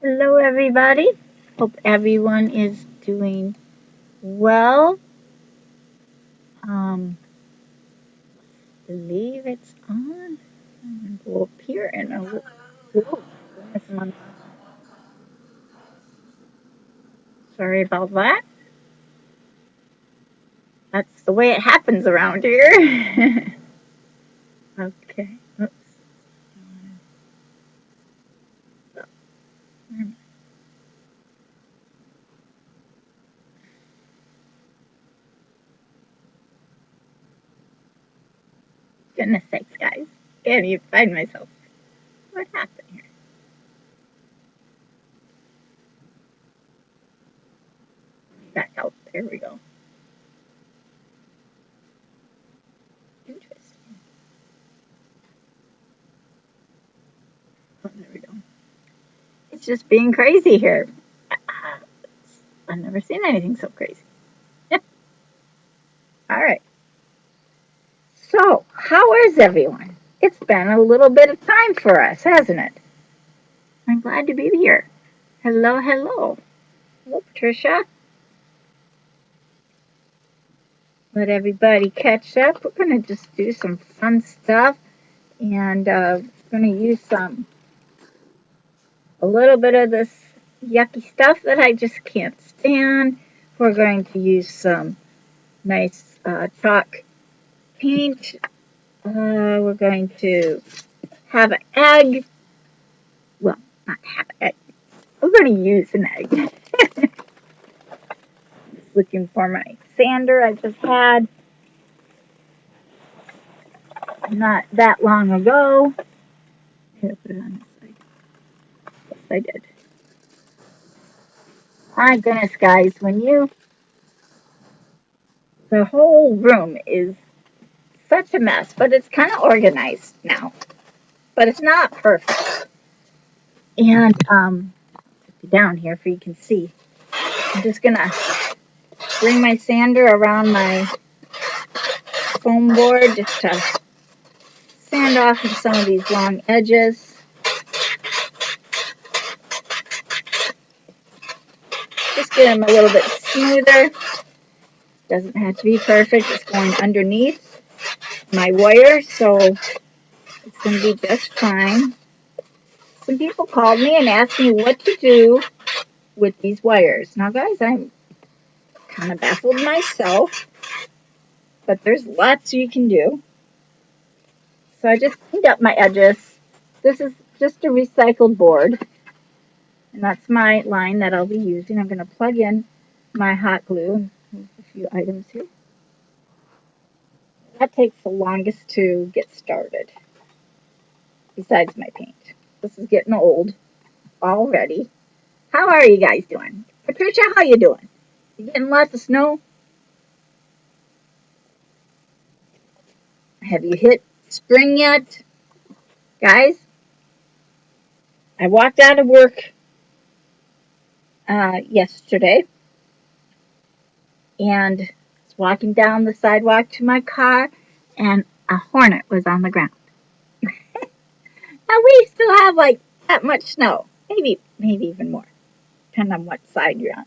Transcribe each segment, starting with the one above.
Hello, everybody. Hope everyone is doing well. Believe it's on. I'm gonna go up here and whoa, goodness, sorry about that. That's the way it happens around here. Okay. Oops. Goodness sakes, guys. Can't even find myself. What happened here? Back out. There we go. Interesting. Oh, there we go. It's just being crazy here. I've never seen anything so crazy. All right. So, how is everyone? It's been a little bit of time for us, hasn't it? I'm glad to be here. Hello, hello. Hello, Patricia. Let everybody catch up. We're going to just do some fun stuff and we're going to use a little bit of this yucky stuff that I just can't stand. We're going to use some nice chalk paint. We're going to have an egg. Well, not have an egg. We're going to use an egg. Looking for my sander I just had not that long ago. Here, put it on this side. Yes, I did. My goodness, guys, the whole room is such a mess, but it's kind of organized now. But it's not perfect. And down here for you can see. I'm just gonna bring my sander around my foam board just to sand off some of these long edges. Just get them a little bit smoother. Doesn't have to be perfect. It's going underneath my wire, so it's going to be just fine. Some people called me and asked me what to do with these wires. Now, guys, I'm kind of baffled myself, but there's lots you can do. So I just cleaned up my edges. This is just a recycled board, and that's my line that I'll be using. I'm going to plug in my hot glue. There's a few items here. That takes the longest to get started, besides my paint. This is getting old already. How are you guys doing? Patricia, how you doing? You getting lots of snow? Have you hit spring yet? Guys, I walked out of work yesterday and was walking down the sidewalk to my car and a hornet was on the ground. Now we still have like that much snow, maybe even more, depending on what side you're on.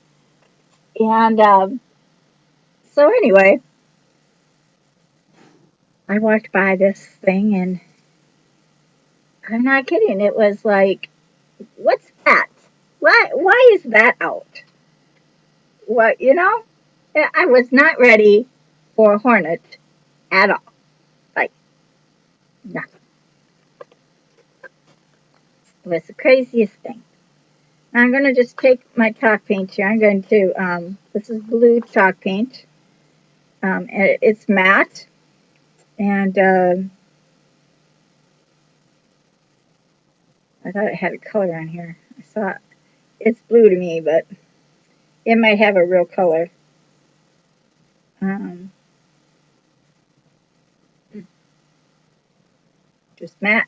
And so anyway, I walked by this thing and I'm not kidding. It was like, what's that? Why is that out? What, I was not ready for a hornet at all. Like, nothing. It was the craziest thing. Now I'm going to just take my chalk paint here. I'm going to, this is blue chalk paint. It's matte. And I thought it had a color on here. I saw it. It's blue to me, but it might have a real color. Just matte.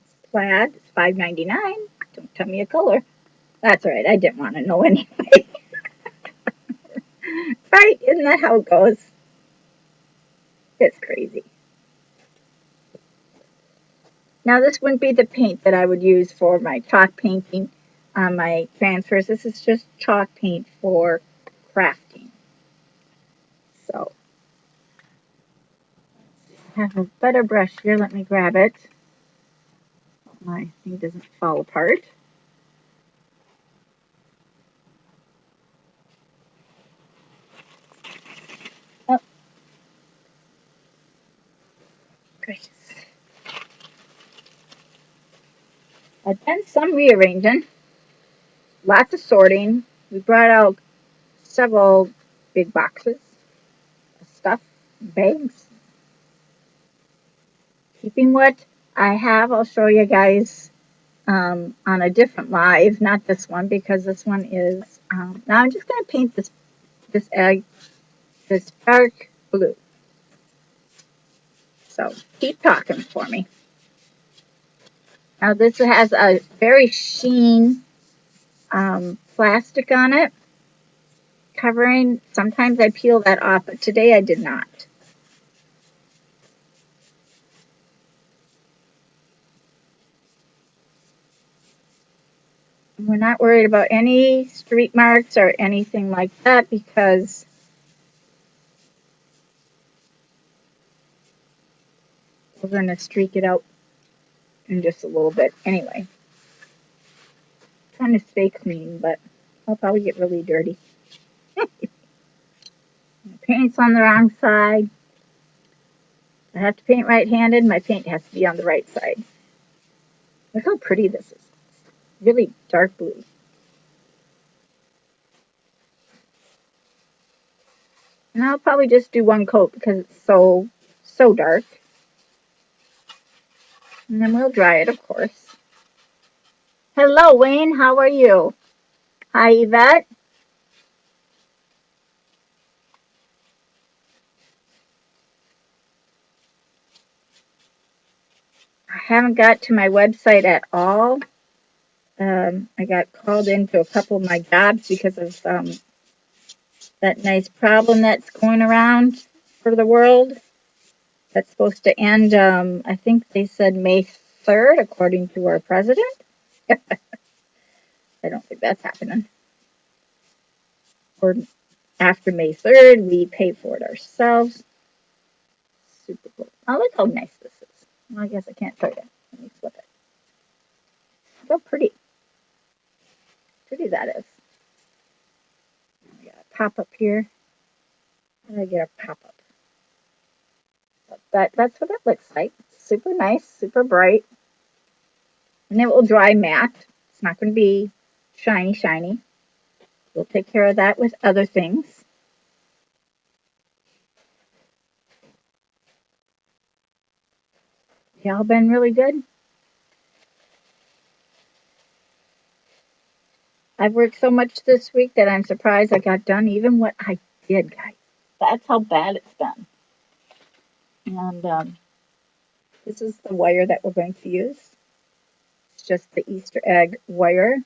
It's plaid. It's $5.99. Don't tell me a color. That's all right. I didn't want to know anyway. Right? Isn't that how it goes? It's crazy. Now this wouldn't be the paint that I would use for my chalk painting on my transfers. This is just chalk paint for crafting. So I have a better brush here. Let me grab it. My thing doesn't fall apart. Oh, gracious. I've done some rearranging, lots of sorting. We brought out several big boxes of stuff, bags. Keeping what I have, I'll show you guys on a different live, not this one because this one is. Now I'm just going to paint this egg this dark blue. So keep talking for me. Now this has a very sheen plastic on it, covering. Sometimes I peel that off, but today I did not. We're not worried about any street marks or anything like that because we're going to streak it out in just a little bit anyway. I'm trying to stay clean, but I'll probably get really dirty. My paint's on the wrong side. I have to paint right-handed. My paint has to be on the right side. Look how pretty this is. Really dark blue. And I'll probably just do one coat because it's so dark. And then we'll dry it, of course. Hello, Wayne. How are you? Hi, Yvette. I haven't got to my website at all. I got called into a couple of my jobs because of that nice problem that's going around for the world. That's supposed to end, I think they said May 3rd, according to our president. I don't think that's happening. Or after May 3rd, we pay for it ourselves. Super cool. Oh, look how nice this is. Well, I guess I can't show you. Let me flip it. Look how pretty. Pretty that is. I got a pop up here. And I get a pop up. That's what it looks like. Super nice, super bright. And it will dry matte. It's not going to be shiny. We'll take care of that with other things. Y'all been really good. I've worked so much this week that I'm surprised I got done even what I did, guys. That's how bad it's been. And this is the wire that we're going to use. It's just the Easter egg wire.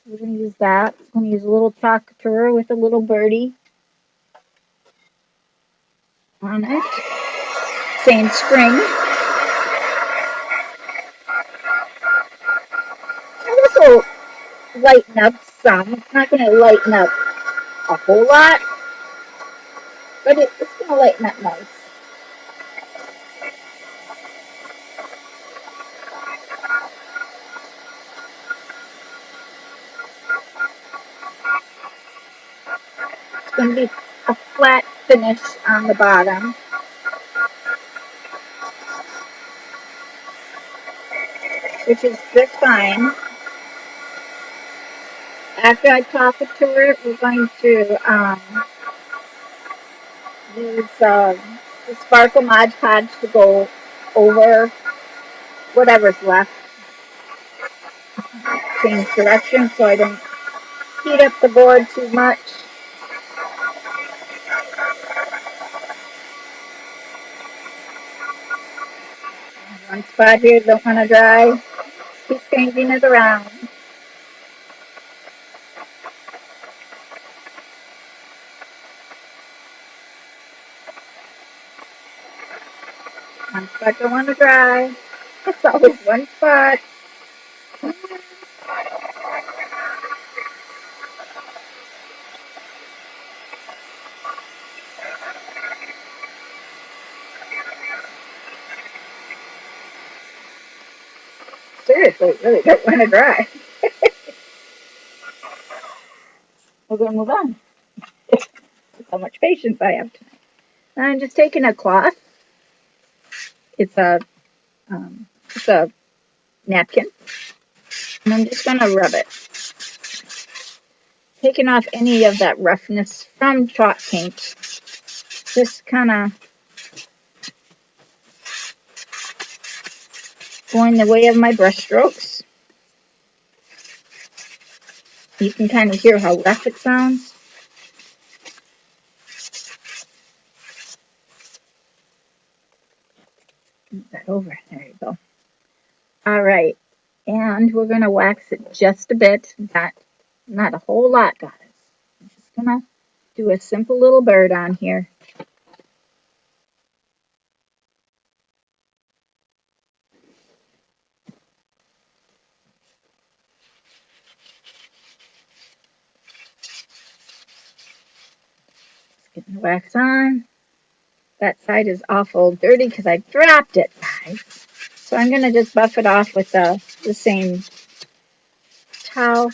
We're going to use that. I'm going to use a little Chocatura with a little birdie on it. Saying spring. And this will lighten up some. It's not going to lighten up a whole lot, but it's going to lighten up nice. It's going to be a flat finish on the bottom. Which is just fine. After I talk it to her, we're going to use the Sparkle Mod Podge to go over whatever's left. Change direction so I don't heat up the board too much. One spot here, don't want to dry. Keep changing it around. One spot don't want to dry. It's always one spot. Seriously, really don't want to dry. We're going to move on. That's how much patience I have tonight. I'm just taking a cloth. It's a it's a napkin, and I'm just going to rub it, taking off any of that roughness from chalk paint. Just kind of going the way of my brush strokes. You can kind of hear how rough it sounds. Move that over. There you go. All right. And we're going to wax it just a bit. Not a whole lot, guys. I'm just going to do a simple little bird on here. Just getting the wax on. That side is awful dirty because I dropped it, guys. So I'm going to just buff it off with the same towel.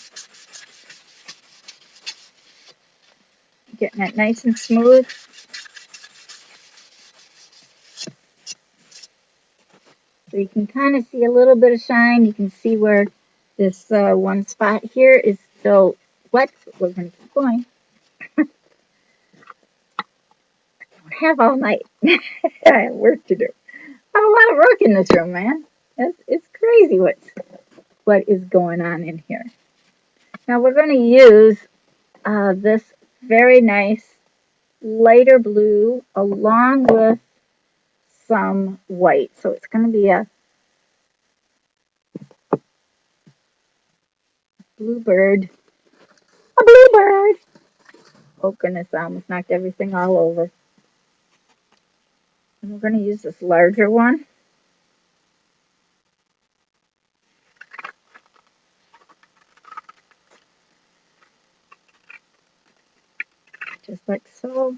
Getting it nice and smooth. So you can kind of see a little bit of shine. You can see where this one spot here is still wet. We're going to keep going. I don't have all night. I have work to do. I have a lot of work in this room, man. It's crazy what is going on in here. Now we're going to use this very nice lighter blue along with some white. So it's going to be a bluebird. A bluebird! Oh goodness, I almost knocked everything all over. And we're going to use this larger one. Just like so.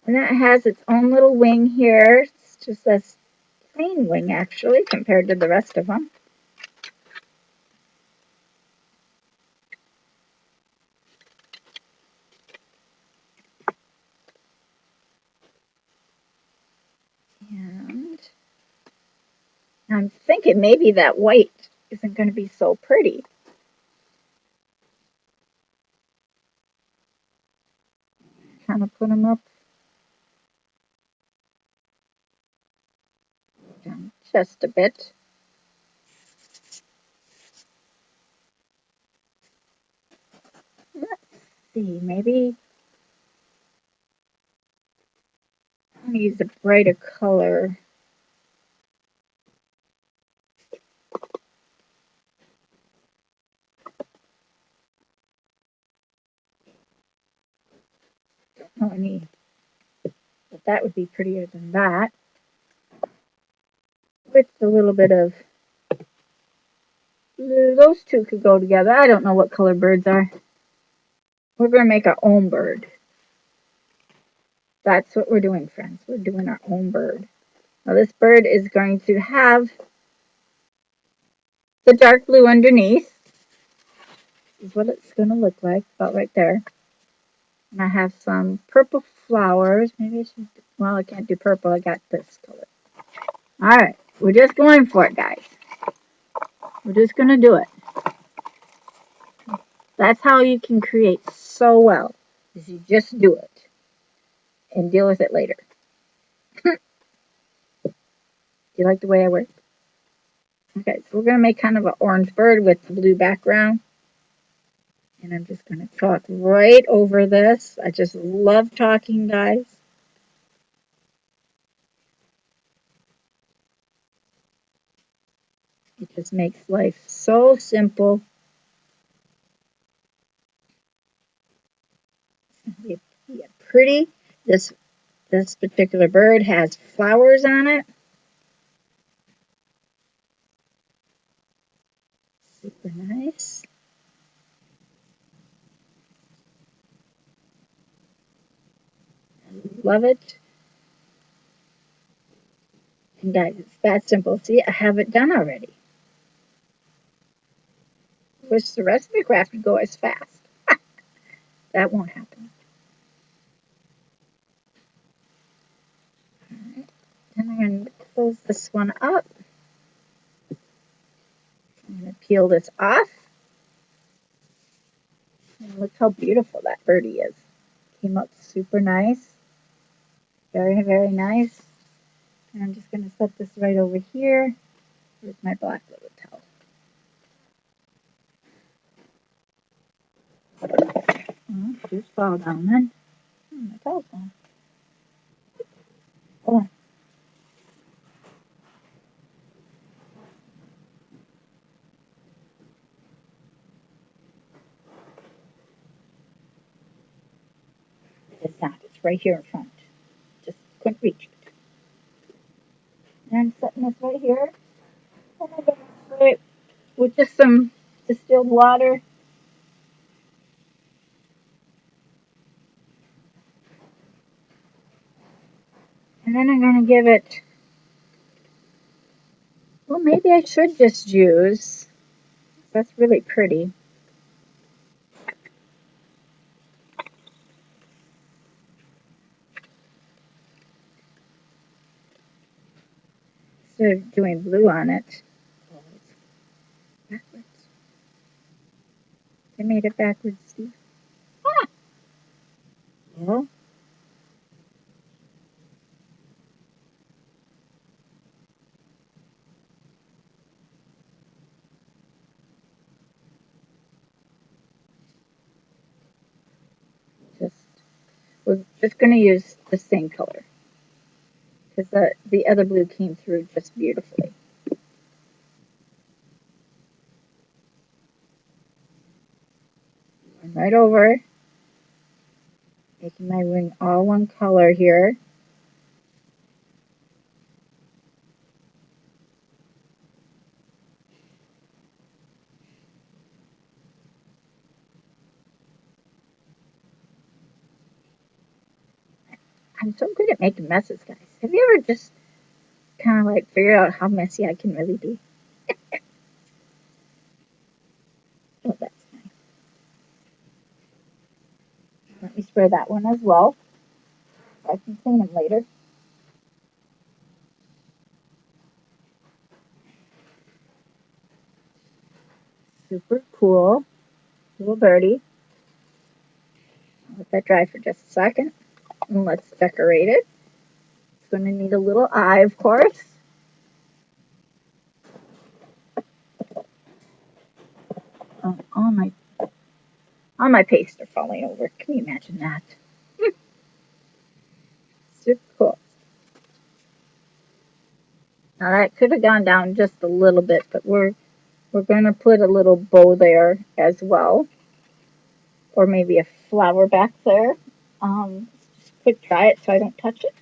And that has its own little wing here. It's just a plain wing actually compared to the rest of them. And I'm thinking maybe that white isn't going to be so pretty. Kind of put them up down just a bit. Let's see, maybe I'm going to use a brighter color. Don't know any, but that would be prettier than that. With a little bit of blue. Those two could go together. I don't know what color birds are. We're going to make our own bird. That's what we're doing, friends. We're doing our own bird. Now this bird is going to have the dark blue underneath. This is what it's going to look like, about right there. And I have some purple flowers. Maybe I should, well, I can't do purple. I got this color. All right. We're just going for it, guys. We're just going to do it. That's how you can create so well, is you just do it and deal with it later. Do you like the way I work? Okay, so we're going to make kind of an orange bird with the blue background. And I'm just going to talk right over this. I just love talking, guys. It just makes life so simple. It's pretty. This particular bird has flowers on it. Super nice. Love it. And guys, it's that simple. See, I have it done already. Wish the rest of the craft would go as fast. That won't happen. Alright. Then I'm going to close this one up. I'm going to peel this off. And look how beautiful that birdie is. Came up super nice. Very, very nice. And I'm just going to set this right over here with my black little towel. Just fall down then. My towel's gone. Oh. It's not. It's right here in front. Just couldn't reach it. And I'm setting this right here. And I'm going to spray it with just some distilled water. And then I'm going to give it, well, maybe I should just use, that's really pretty. Instead of doing blue on it. Oh, it's backwards. I made it backwards, Steve. Ah! Well, just, we're just going to use the same color. Because the other blue came through just beautifully. And right over, making my wing all one color here. I'm so good at making messes, guys. Have you ever just kind of like figured out how messy I can really be? Oh, that's nice. Let me spray that one as well. I can clean them later. Super cool. Little birdie. Let that dry for just a second. And let's decorate it. It's going to need a little eye, of course. All my pastes are falling over. Can you imagine that? Super cool. Now that could have gone down just a little bit, but we're going to put a little bow there as well. Or maybe a flower back there. Just quick dry it so I don't touch it.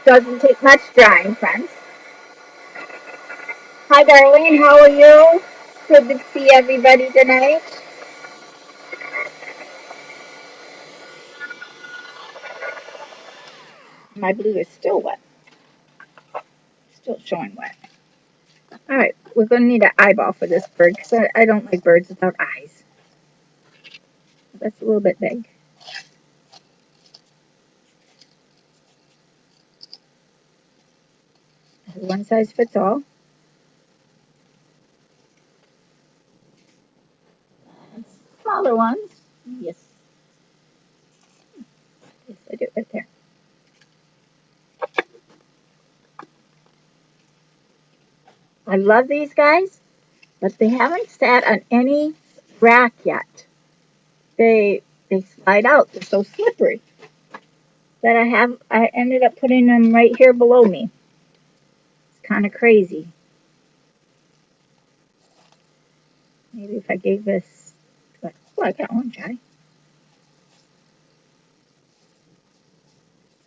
Doesn't take much drying, friends. Hi, Darlene. How are you? Good to see everybody tonight. My blue is still wet. Still showing wet. All right, we're going to need an eyeball for this bird because I don't like birds without eyes. That's a little bit big. One size fits all. And smaller ones. Yes. Yes, I do right there. I love these guys, but they haven't sat on any rack yet. They slide out. They're so slippery that I ended up putting them right here below me. It's kind of crazy. Maybe if I gave this, oh, I got one guy.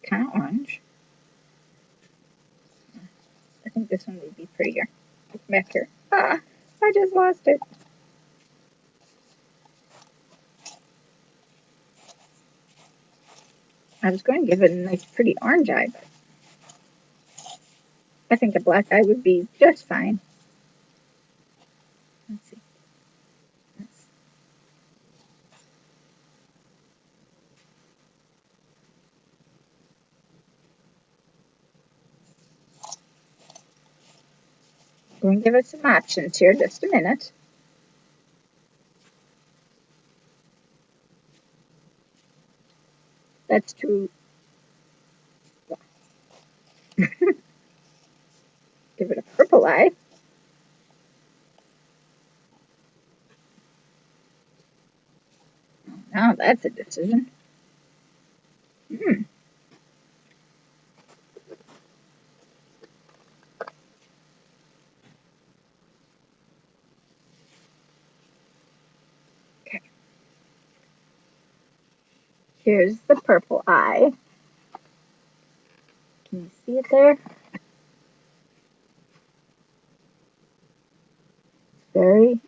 kind of orange. I think this one would be prettier. Back here. Ah, I just lost it. I was going to give it a nice pretty orange eye, but I think a black eye would be just fine. Let's see. Going to give it some options here, just a minute. That's too. Give it a purple eye. Now that's a decision. Hmm. Okay. Here's the purple eye. Can you see it there? Very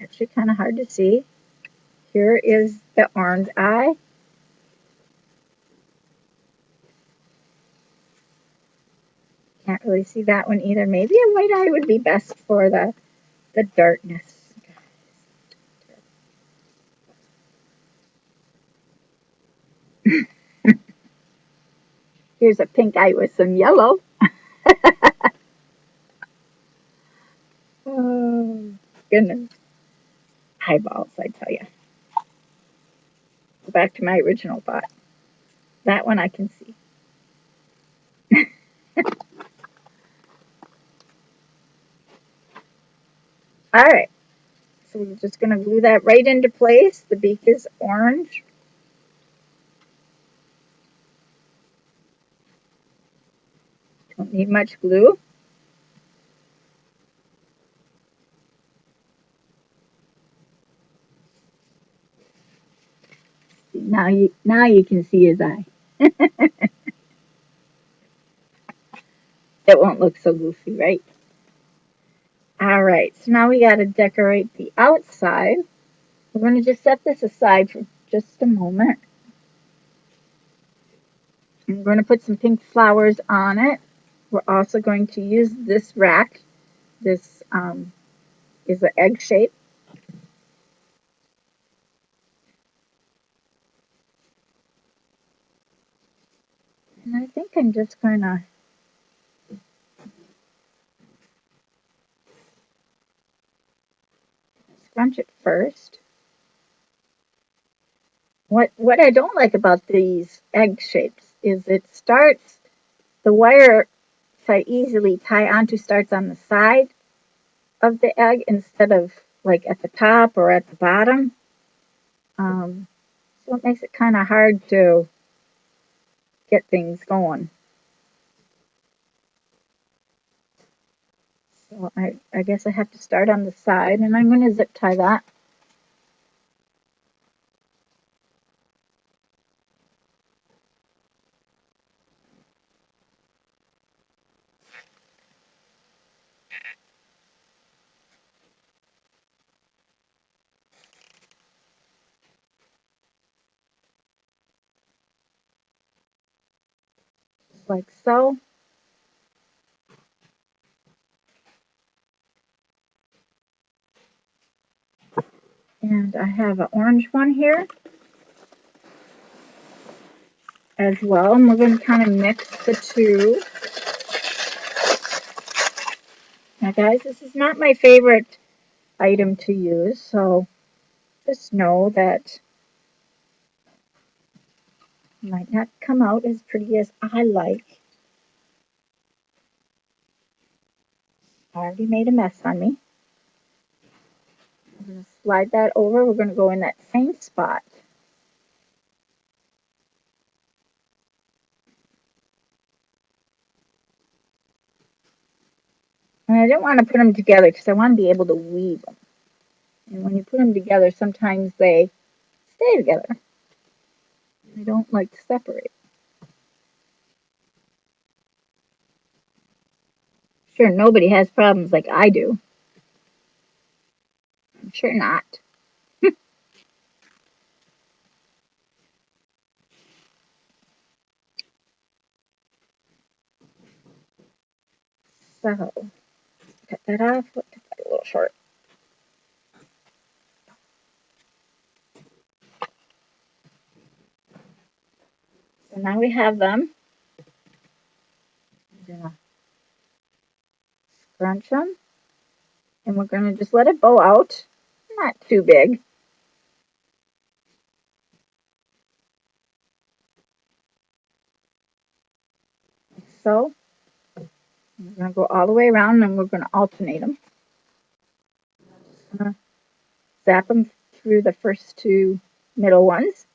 actually kind of hard to see. Here is the orange eye. Can't really see that one either. Maybe a white eye would be best for the darkness. Here's a pink eye with some yellow. Oh, goodness. Eyeballs, I tell you. Go back to my original thought. That one I can see. All right. So we're just going to glue that right into place. The beak is orange. Don't need much glue. Now you can see his eye. It won't look so goofy, right? All right, so now we got to decorate the outside. We're going to just set this aside for just a moment. I'm going to put some pink flowers on it. We're also going to use this rack. This is an egg shape. And I think I'm just going to scrunch it first. What I don't like about these egg shapes is the wire that I easily tie onto starts on the side of the egg instead of like at the top or at the bottom. So it makes it kind of hard to get things going. So I guess I have to start on the side, and I'm going to zip tie that. Like so. And I have an orange one here as well, and we're going to kind of mix the two. Now guys, this is not my favorite item to use, so just know that it might not come out as pretty as I like. I already made a mess on me. I'm going to slide that over. We're going to go in that same spot. And I didn't want to put them together because I want to be able to weave them. And when you put them together, sometimes they stay together. They don't like to separate. Sure, nobody has problems like I do. I'm sure not. So, cut that off. Cut that a little short. So now we have them. I'm gonna scrunch them, and we're gonna just let it bow out. Not too big. Like so. We're gonna go all the way around, and we're gonna alternate them. Gonna zap them through the first two middle ones.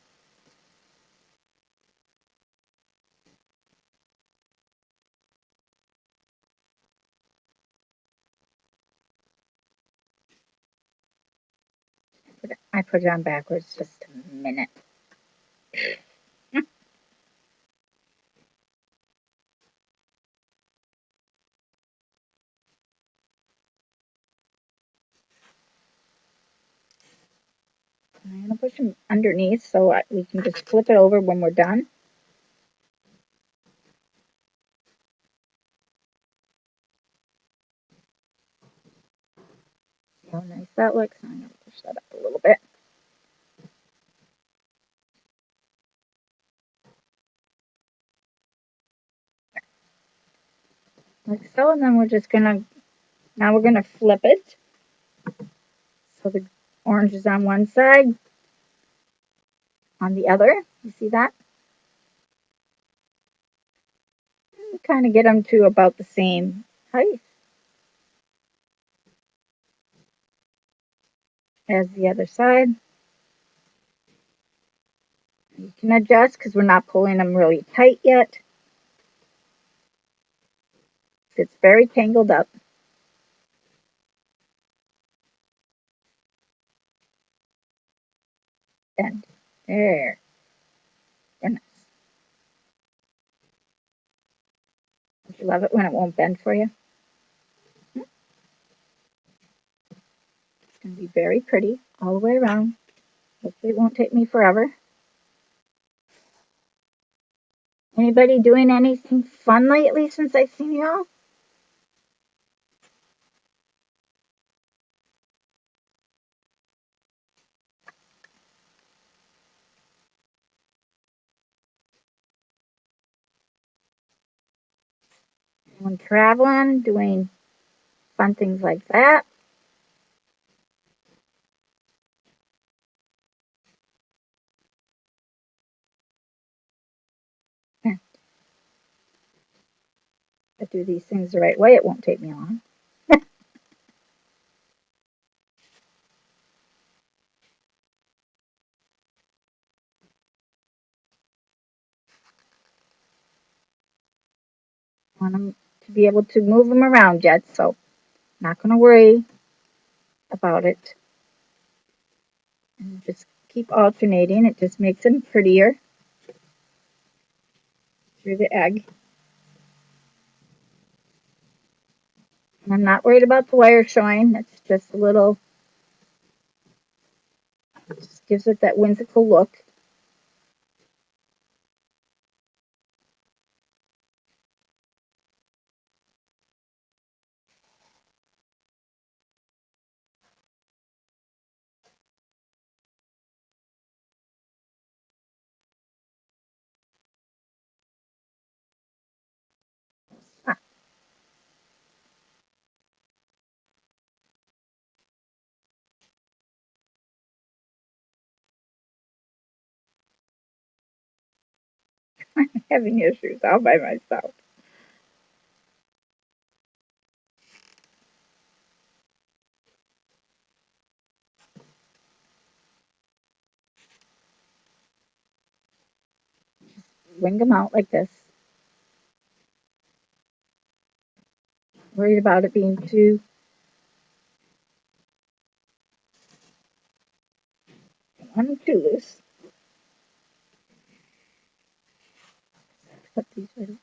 I put it on backwards just a minute. I'm going to push them underneath so we can just flip it over when we're done. See how nice that looks. I'm going to push that up a little bit. Like so, and then we're just going to, now we're going to flip it. So the orange is on one side, on the other. You see that? Kind of get them to about the same height as the other side. You can adjust because we're not pulling them really tight yet. It's very tangled up. And there. Goodness. Don't you love it when it won't bend for you? It's going to be very pretty all the way around. Hopefully it won't take me forever. Anybody doing anything fun lately since I've seen y'all? Anyone traveling, doing fun things like that? If I do these things the right way, it won't take me long. I want them to be able to move them around yet, so not going to worry about it. And just keep alternating. It just makes them prettier through the egg. And I'm not worried about the wire showing. It's just a little, it just gives it that whimsical look. Ah, I'm having issues all by myself. Wing them out like this. Worried about it being too want them too loose. Put these right. There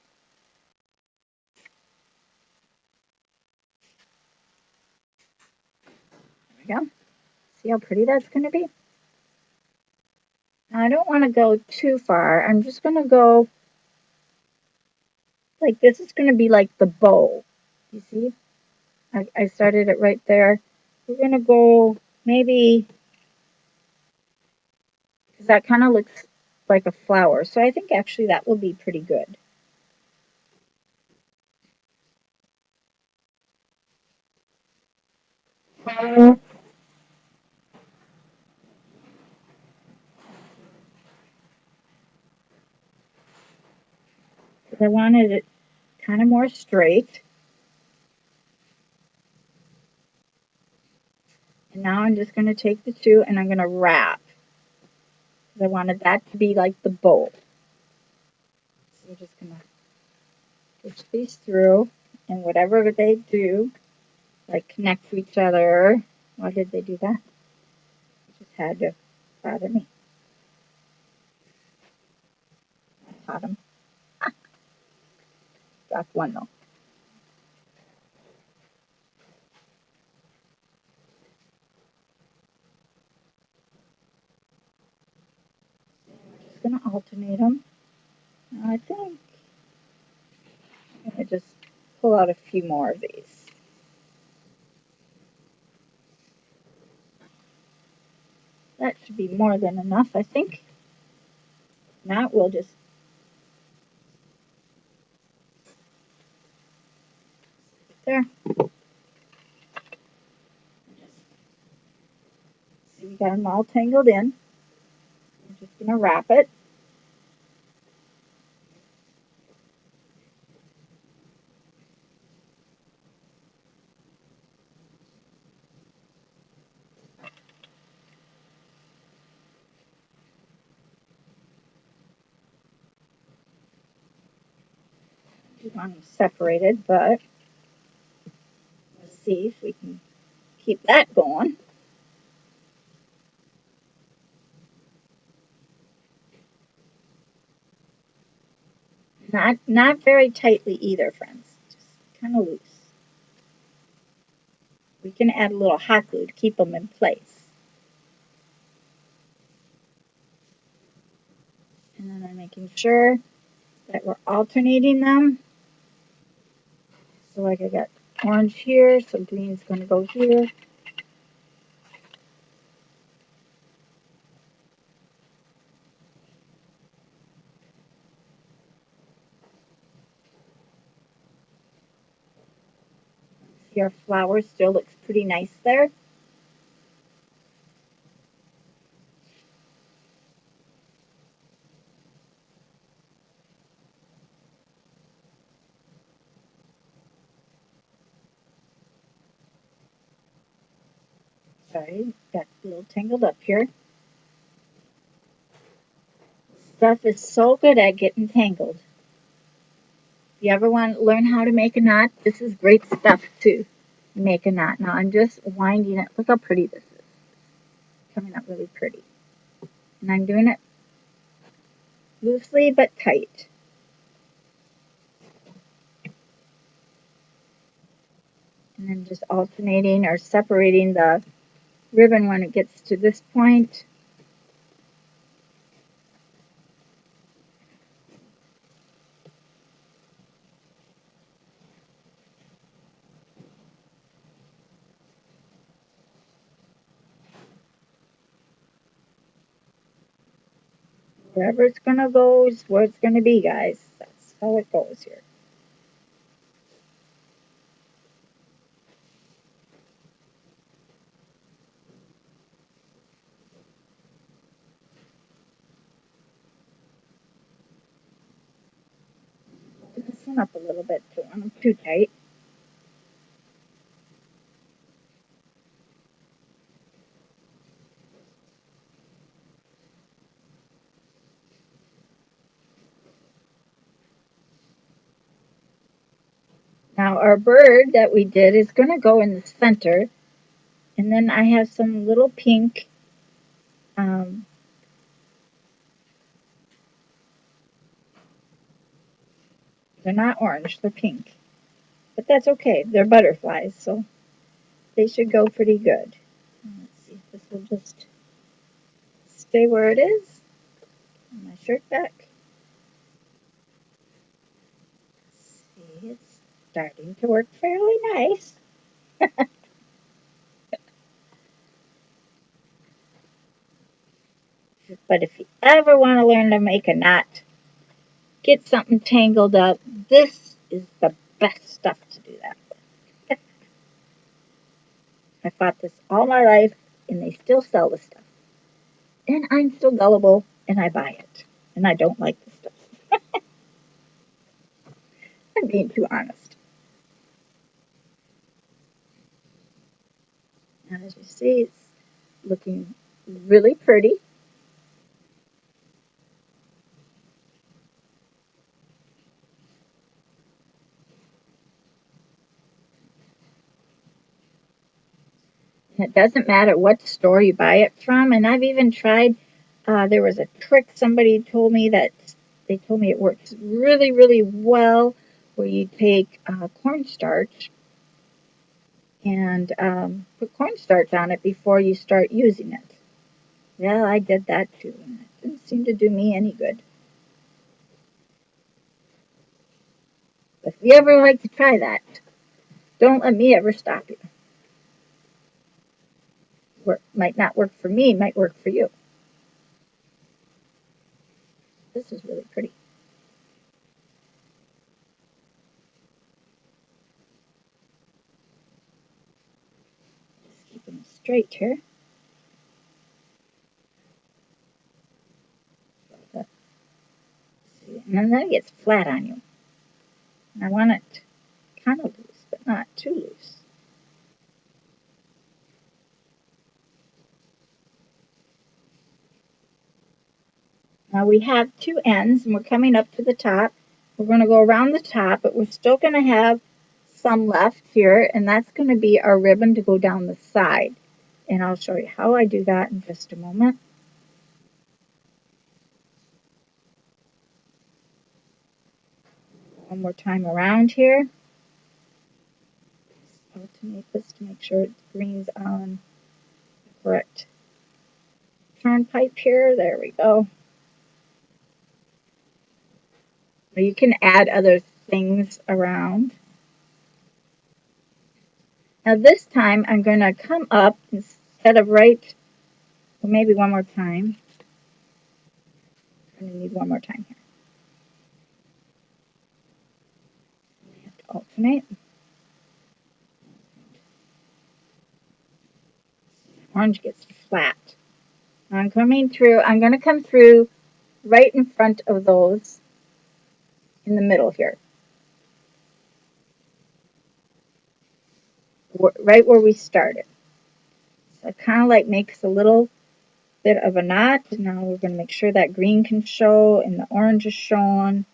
we go. See how pretty that's going to be? Now I don't want to go too far. I'm just going to go like this is going to be like the bow. You see? I started it right there. We're going to go maybe, because that kind of looks like a flower. So I think actually that will be pretty good. Because I wanted it kind of more straight. And now I'm just going to take the two and I'm going to wrap. Because I wanted that to be like the bow. So I'm just going to push these through. And whatever they do, like connect to each other. Why did they do that? It just had to bother me. I caught him. Dropped one though. Just going to alternate them. I think I'm going to just pull out a few more of these. That should be more than enough, I think. Now we'll just there. See, we got them all tangled in. I'm just going to wrap it. We want them separated, but let's see if we can keep that going. Not very tightly either, friends. Just kind of loose. We can add a little hot glue to keep them in place. And then I'm making sure that we're alternating them. So like I got orange here, so green's going to go here. See, our flower still looks pretty nice there. Sorry, got a little tangled up here. Stuff is so good at getting tangled. If you ever want to learn how to make a knot, this is great stuff to make a knot. Now I'm just winding it. Look how pretty this is. Coming out really pretty. And I'm doing it loosely but tight. And then just alternating or separating the ribbon when it gets to this point. Wherever it's going to go is where it's going to be, guys. That's how it goes here. This one up a little bit too. I'm too tight. Now our bird that we did is going to go in the center. And then I have some little pink Um, they're not orange, they're pink. But that's okay. They're butterflies, so they should go pretty good. Let's see if this will just stay where it is. My shirt back. See, it's starting to work fairly nice. But if you ever want to learn to make a knot, get something tangled up, this is the best stuff to do that with. I fought this all my life, and they still sell the stuff. And I'm still gullible, and I buy it. And I don't like the stuff. I'm being too honest. Now, as you see, it's looking really pretty. And it doesn't matter what store you buy it from. And I've even tried, there was a trick somebody told me that they told me it works really, really well where you take cornstarch and put cornstarch on it before you start using it. Well, I did that too, and it didn't seem to do me any good. But if you ever like to try that, don't let me ever stop you. Might not work for me, might work for you. This is really pretty. Just keep them straight here. And then it gets flat on you. I want it kind of loose, but not too loose. Now we have two ends and we're coming up to the top. We're going to go around the top, but we're still going to have some left here, and that's going to be our ribbon to go down the side. And I'll show you how I do that in just a moment. One more time around here. Alternate this to make sure it greens on the correct turnpipe here. There we go. You can add other things around. Now this time I'm going to come up instead of right, well, maybe one more time. I'm going to need one more time here. I have to alternate. Orange gets flat. Now I'm going to come through right in front of those in the middle here. Right where we started. So it kind of like makes a little bit of a knot. Now we're going to make sure that green can show and the orange is showing.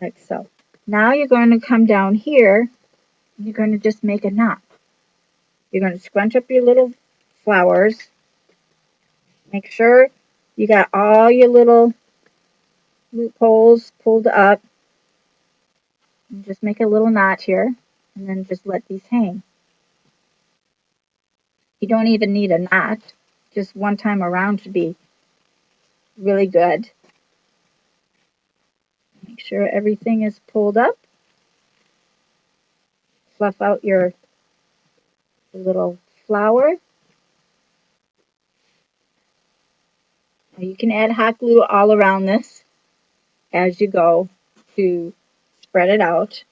Like so. Now you're going to come down here and you're going to just make a knot. You're going to scrunch up your little flowers. Make sure you got all your little loopholes pulled up. And just make a little knot here and then just let these hang. You don't even need a knot. Just one time around should be really good. Make sure everything is pulled up. Fluff out your little flower. Now you can add hot glue all around this as you go to spread it out.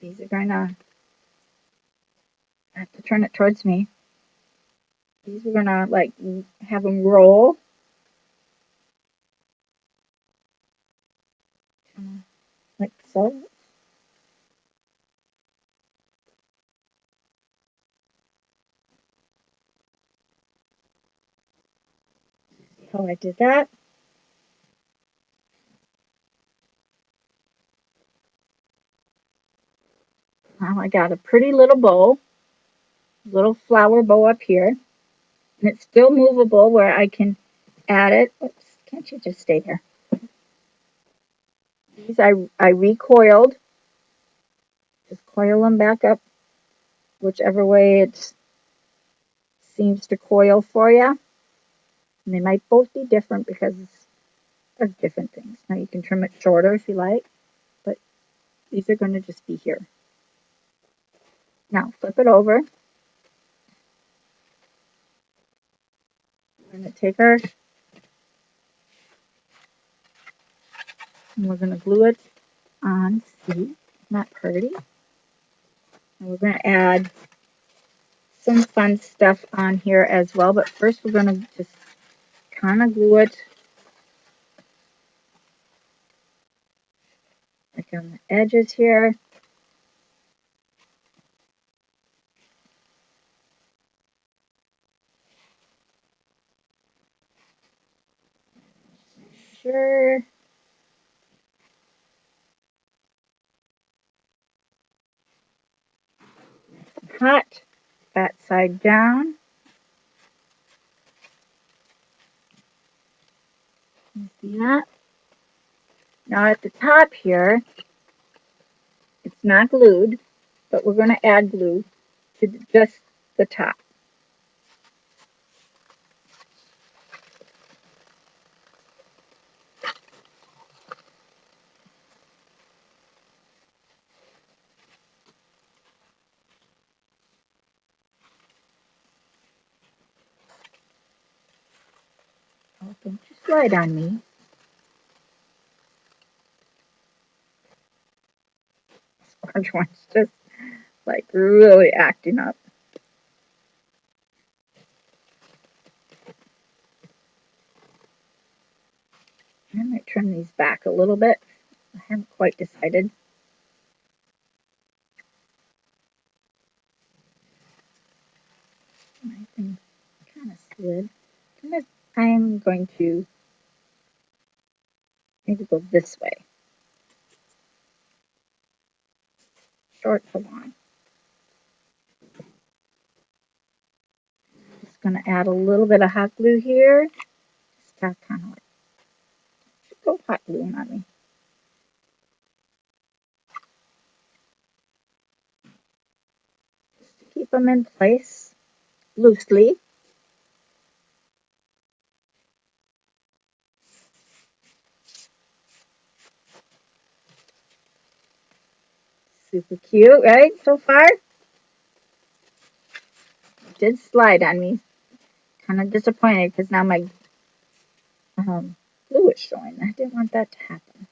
These are going to, I have to turn it towards me. These are going to like have them roll. Like so. See how I did that? Now I got a pretty little bow. little flower bow up here. And it's still movable where I can add it. Oops, can't you just stay there? These I recoiled. Just coil them back up whichever way it seems to coil for you. And they might both be different because of different things. Now you can trim it shorter if you like, but these are going to just be here. Now flip it over. We're going to take our, and we're going to glue it on. See, isn't that pretty? And we're going to add some fun stuff on here as well, but first we're going to just kind of glue it like on the edges here. Sure. Hot, that side down. You see that? Now at the top here, it's not glued, but we're going to add glue to just the top. Oh, don't you slide on me. Orange one's just like really acting up. I might trim these back a little bit. I haven't quite decided. My thing kind of slid. I'm going to maybe go this way. Short to long. Just going to add a little bit of hot glue here. Just kind of like, go hot glue on me. Just to keep them in place loosely. Super cute, right? So far? It did slide on me. Kind of disappointed because now my glue is showing. I didn't want that to happen.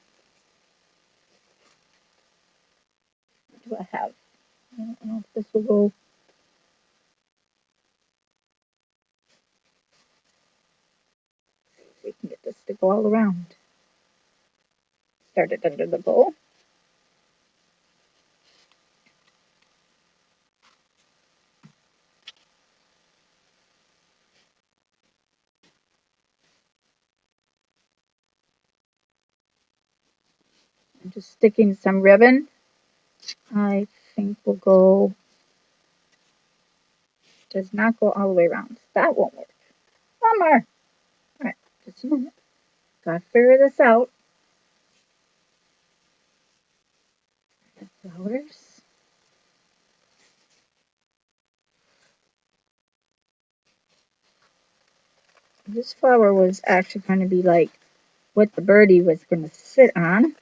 What do I have? I don't know if this will go. See if we can get this to go all around. Start it under the bowl. I'm just sticking some ribbon. I think we'll go, does not go all the way around. That won't work. One more. All right, just a minute. Gotta figure this out. Flowers. This flower was actually going to be like what the birdie was going to sit on.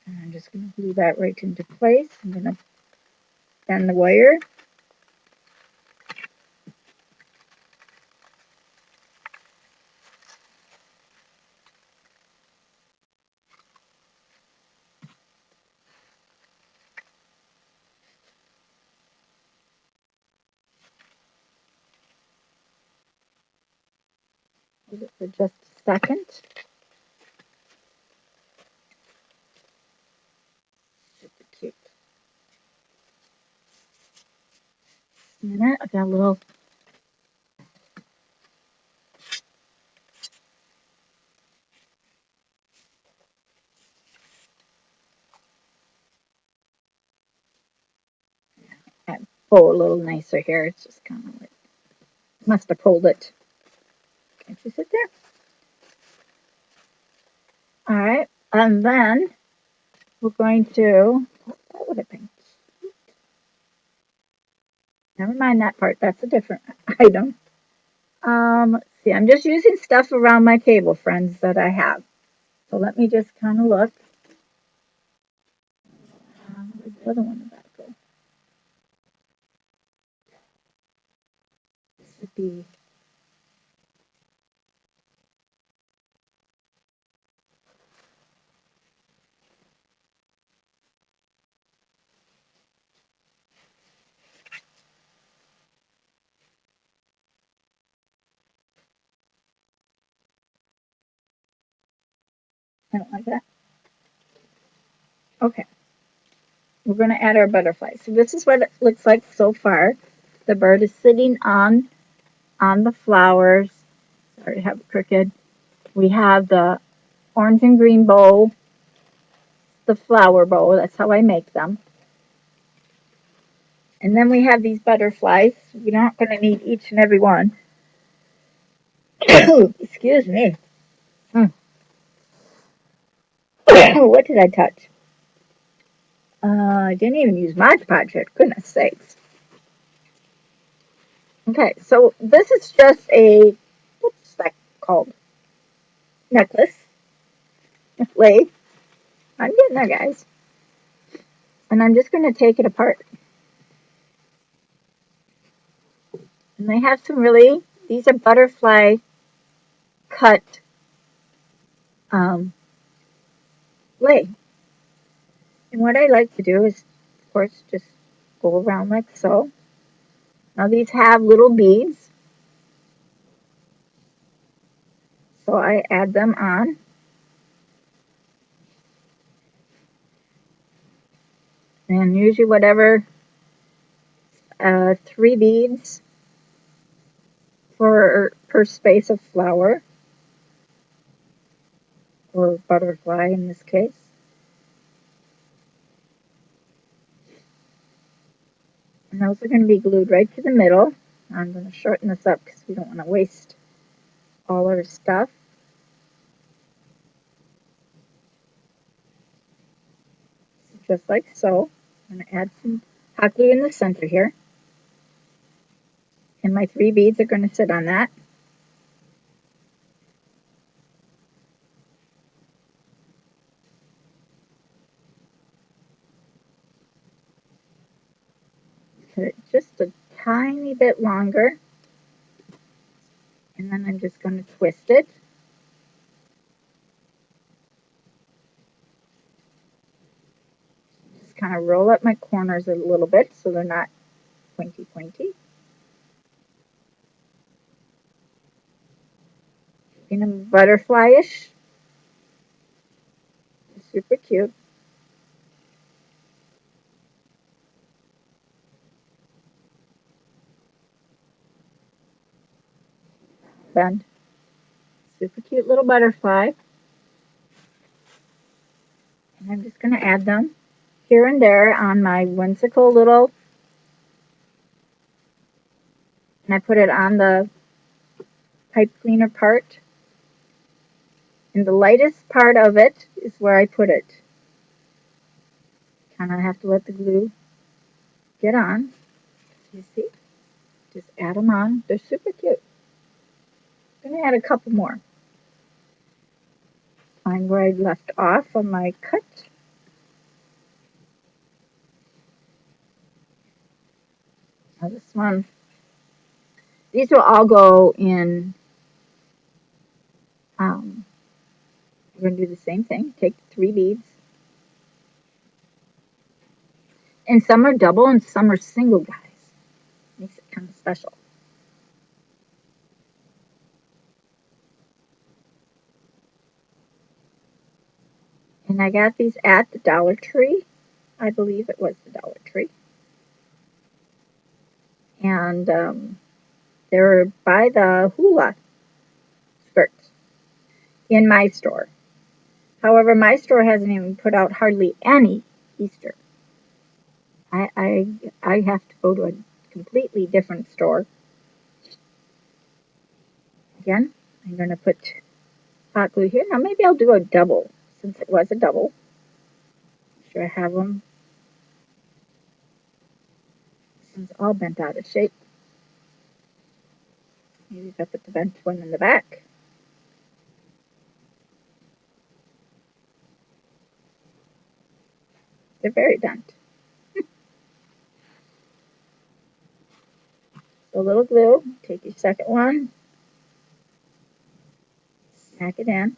And I'm just going to glue that right into place. I'm going to bend the wire. Hold it for just a second. Super cute. a minute. I got a little. I pull a little nicer here. It's just kind of like must have pulled it. Can't you sit there? All right, and then we're going to. That would have been. Never mind that part. That's a different item. Let's see. I'm just using stuff around my table, friends, that I have. So let me just kind of look. Where's the other one about go? This would be. I don't like that. Okay. We're going to add our butterfly. So this is what it looks like so far. The bird is sitting on the flowers. Sorry, I have it crooked. We have the orange and green bow, the flower bow. That's how I make them. And then we have these butterflies. We're not going to need each and every one. Excuse me. What did I touch? I didn't even use Mod Podge yet. Goodness sakes. Okay, so this is just a, what's that called? Necklace. Lei. I'm getting there, guys. And I'm just going to take it apart. And they have some really, these are butterfly cut lei. And what I like to do is, of course, just go around like so. Now these have little beads. So I add them on. And usually whatever, 3 beads per space of flower. Or butterfly in this case. And those are going to be glued right to the middle. I'm going to shorten this up because we don't want to waste all our stuff. Just like so. I'm going to add some hot glue in the center here. And my 3 beads are going to sit on that. Put it just a tiny bit longer. And then I'm just going to twist it. Just kind of roll up my corners a little bit so they're not pointy. In a butterfly-ish. Super cute. Bend. Super cute little butterfly. And I'm just going to add them here and there on my whimsical little, and I put it on the pipe cleaner part. And the lightest part of it is where I put it. Kind of have to let the glue get on. You see? Just add them on. They're super cute. I'm going to add a couple more. Find where I left off on my cut. Now this one, these will all go in, we're going to do the same thing. Take 3 beads. And some are double and some are single, guys. Makes it kind of special. And I got these at the Dollar Tree. I believe it was the Dollar Tree. and they're by the hula skirts in my store. However, my store hasn't even put out hardly any Easter. I have to go to a completely different store. Again, I'm going to put hot glue here. Now maybe I'll do a double since it was a double. Make sure I have them. This one's all bent out of shape. Maybe if I put the bent one in the back. They're very bent. So a little glue. Take your second one. Smack it in.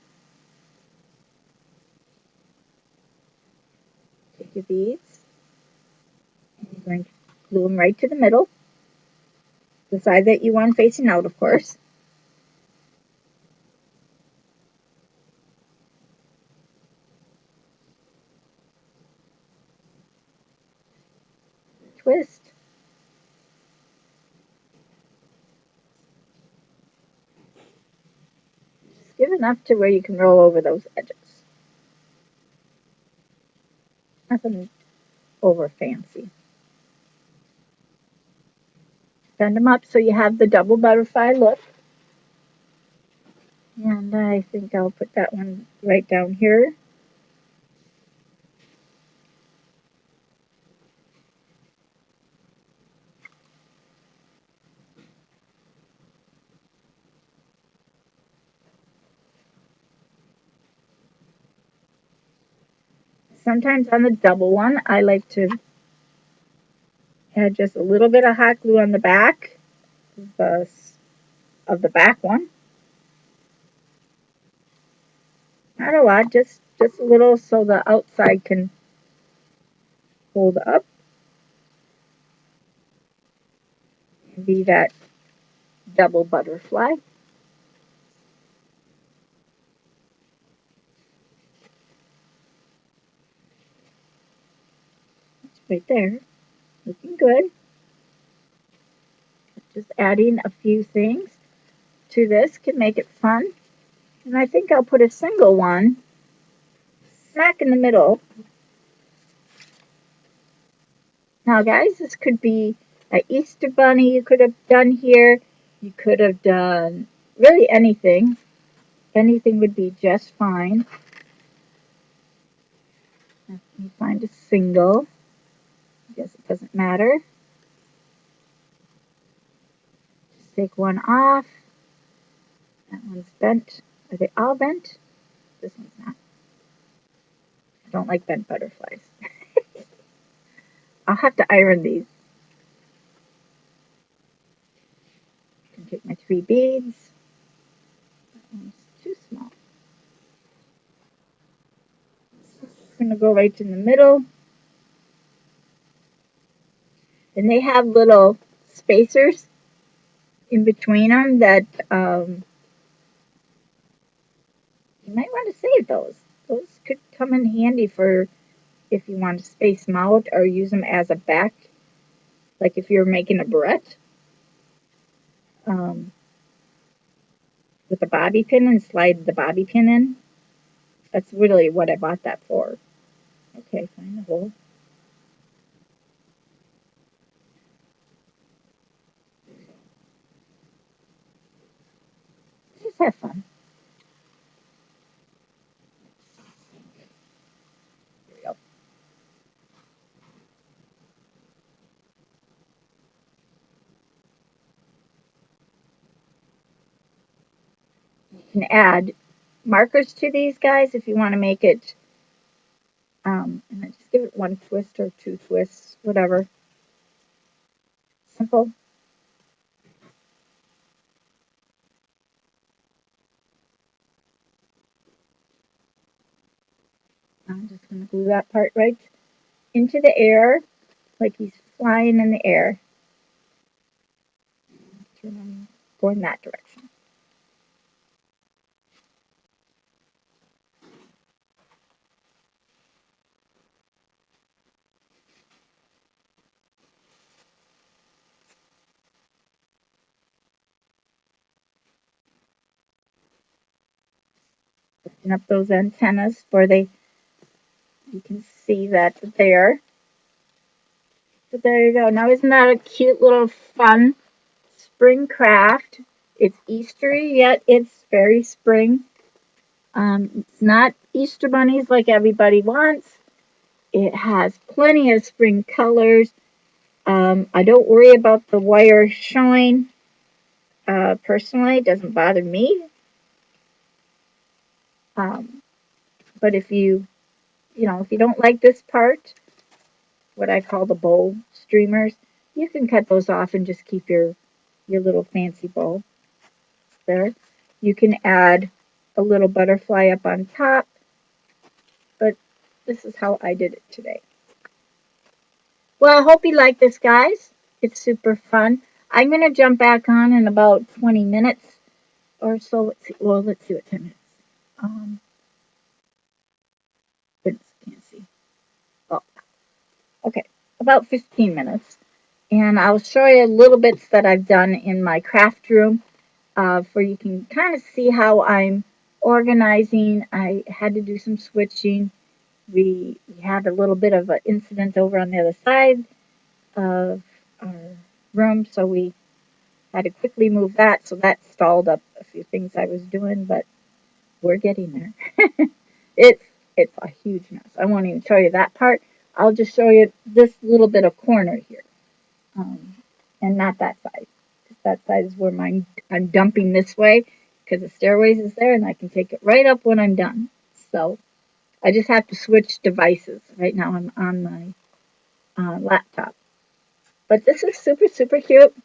Take your beads. And you're going to glue them right to the middle. The side that you want facing out, of course. Twist. Just give enough to where you can roll over those edges. Nothing over fancy. Bend them up so you have the double butterfly look. And I think I'll put that one right down here. Sometimes on the double one, I like to add just a little bit of hot glue on the back of the back one. Not a lot, just a little so the outside can hold up and be that double butterfly. It's right there, looking good. Just adding a few things to this can make it fun. And I think I'll put a single one smack in the middle. Now guys, this could be an Easter bunny you could have done here. You could have done really anything. Anything would be just fine. Let me find a single. I guess it doesn't matter. Just take one off. That one's bent. Are they all bent? This one's not. I don't like bent butterflies. I'll have to iron these. I can take my 3 beads. That one's too small. I'm going to go right in the middle. And they have little spacers in between them that you might want to save those. Those could come in handy for if you want to space them out or use them as a back, like if you're making a barrette with a bobby pin and slide the bobby pin in. That's really what I bought that for. Okay, find the hole. Just have fun. There we go. You can add markers to these guys if you want to make it, and then just give it 1 twist or 2 twists, whatever. Simple. I'm just going to glue that part right into the air, like he's flying in the air. Turn him going that direction. Putting up those antennas where you can see that there. So there you go. Now isn't that a cute little fun spring craft? It's Eastery, yet it's very spring. It's not Easter bunnies like everybody wants. It has plenty of spring colors. I don't worry about the wire showing. Personally, it doesn't bother me. Um, but if if you don't like this part, what I call the bow streamers, you can cut those off and just keep your little fancy bow there. You can add a little butterfly up on top, but this is how I did it today. Well, I hope you like this, guys. It's super fun. I'm going to jump back on in about 20 minutes or so. Let's see what time it is. Goodness, can't see. Oh, okay, about 15 minutes. And I'll show you little bits that I've done in my craft room for you can kind of see how I'm organizing. I had to do some switching. We had a little bit of an incident over on the other side of our room, so we had to quickly move that. So that stalled up a few things I was doing, but we're getting there. it's it's a huge mess. I won't even show you that part. I'll just show you this little bit of corner here, um, and not that side. That side is where I'm dumping this way because the stairways is there, and I can take it right up when I'm done. So I just have to switch devices. Right now I'm on my laptop. But this is super, super cute,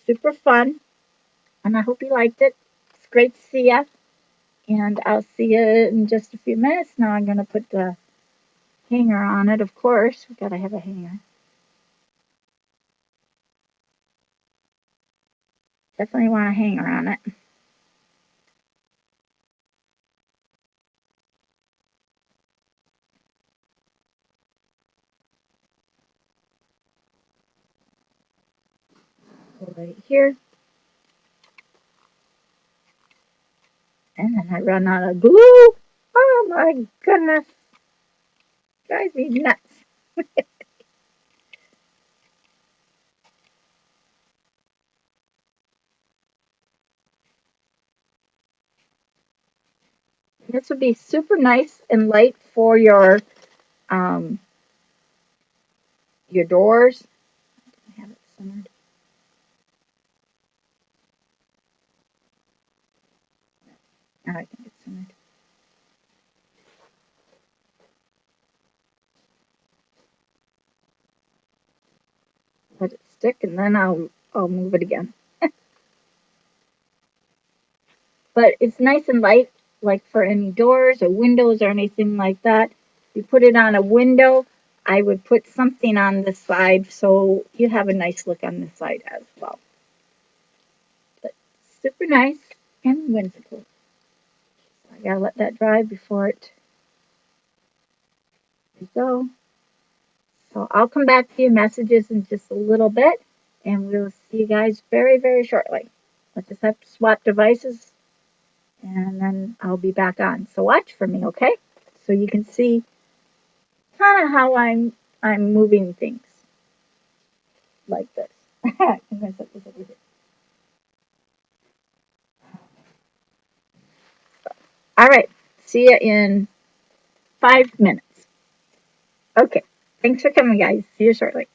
super fun, and I hope you liked it. It's great to see you, and I'll see you in just a few minutes. Now I'm going to put the hanger on it, of course. We've got to have a hanger. Definitely want a hanger on it. Right here. And then I run out of glue. Oh my goodness. Drives me nuts. This would be super nice and light for um, your doors. Have it centered. Now I think it's centered. Let it stick, and then I'll move it again. But it's nice and light, like for any doors or windows or anything like that. You put it on a window. I would put something on the side so you have a nice look on the side as well. But super nice and whimsical. I gotta let that dry before it go. So I'll come back to your messages in just a little bit, and we'll see you guys very, very shortly. I just have to swap devices, and then I'll be back on. So watch for me, okay? So you can see kind of how I'm moving things like this. I'm gonna set this over here. All right. See you in 5 minutes. Okay. Thanks for coming, guys. See you shortly.